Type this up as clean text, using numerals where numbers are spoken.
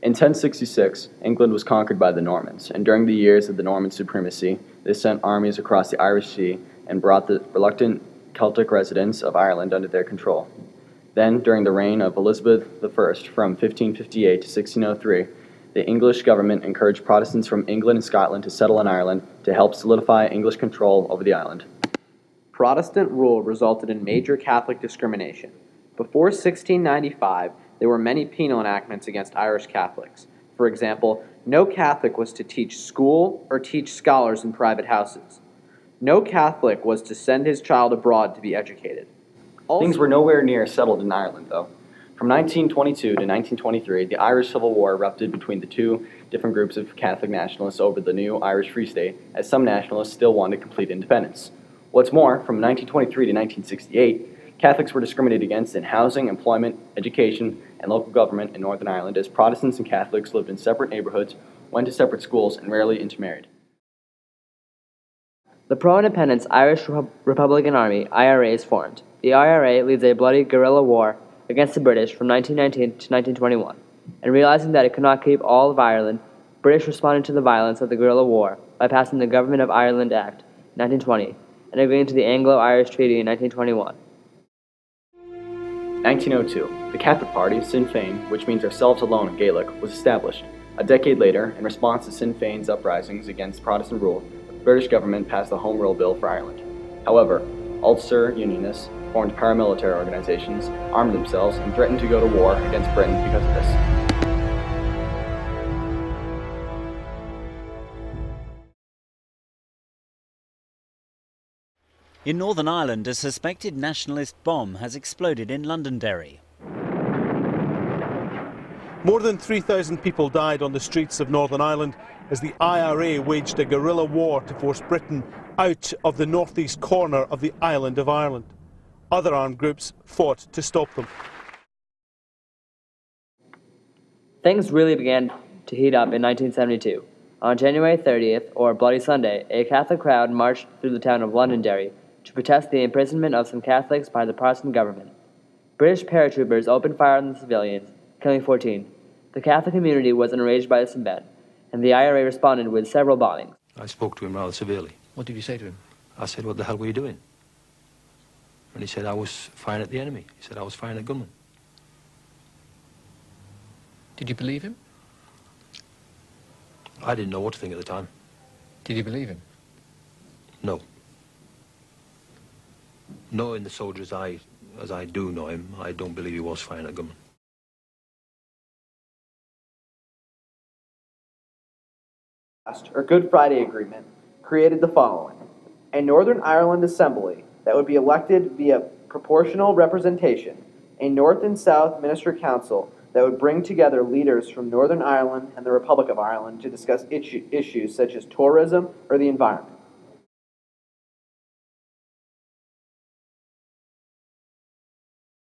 In 1066, England was conquered by the Normans, and during the years of the Norman supremacy, they sent armies across the Irish Sea and brought the reluctant Celtic residents of Ireland under their control. Then, during the reign of Elizabeth I from 1558 to 1603, the English government encouraged Protestants from England and Scotland to settle in Ireland to help solidify English control over the island. Protestant rule resulted in major Catholic discrimination. Before 1695, there were many penal enactments against Irish Catholics. For example, no Catholic was to teach school or teach scholars in private houses. No Catholic was to send his child abroad to be educated. Things were nowhere near settled in Ireland, though. From 1922 to 1923, the Irish Civil War erupted between the two different groups of Catholic nationalists over the new Irish Free State, as some nationalists still wanted complete independence. What's more, from 1923 to 1968, Catholics were discriminated against in housing, employment, education, and local government in Northern Ireland, as Protestants and Catholics lived in separate neighborhoods, went to separate schools, and rarely intermarried. The pro-independence Irish Republican Army, IRA, is formed. The IRA leads a bloody guerrilla war against the British from 1919 to 1921, and realizing that it could not keep all of Ireland, British responded to the violence of the guerrilla war by passing the Government of Ireland Act in 1920 and agreeing to the Anglo-Irish Treaty in 1921. 1902, the Catholic Party, Sinn Féin, which means ourselves alone in Gaelic, was established. A decade later, in response to Sinn Féin's uprisings against Protestant rule, the British government passed the Home Rule Bill for Ireland. However, Ulster Unionists formed paramilitary organizations, armed themselves, and threatened to go to war against Britain because of this. In Northern Ireland, a suspected nationalist bomb has exploded in Londonderry. More than 3,000 people died on the streets of Northern Ireland as the IRA waged a guerrilla war to force Britain out of the northeast corner of the island of Ireland. Other armed groups fought to stop them. Things really began to heat up in 1972. On January 30th, or Bloody Sunday, a Catholic crowd marched through the town of Londonderry to protest the imprisonment of some Catholics by the Protestant government. British paratroopers opened fire on the civilians, killing 14. The Catholic community was enraged by this event, and the IRA responded with several bombings. I spoke to him rather severely. What did you say to him? I said, "What the hell were you doing?" And he said, "I was firing at the enemy." He said, "I was firing at gunmen." Did you believe him? I didn't know what to think at the time. Did you believe him? No. Knowing the soldier as I do know him, I don't believe he was firing at gunmen. Or Good Friday Agreement created the following: a Northern Ireland Assembly that would be elected via proportional representation, a North and South Minister Council that would bring together leaders from Northern Ireland and the Republic of Ireland to discuss issues such as tourism or the environment.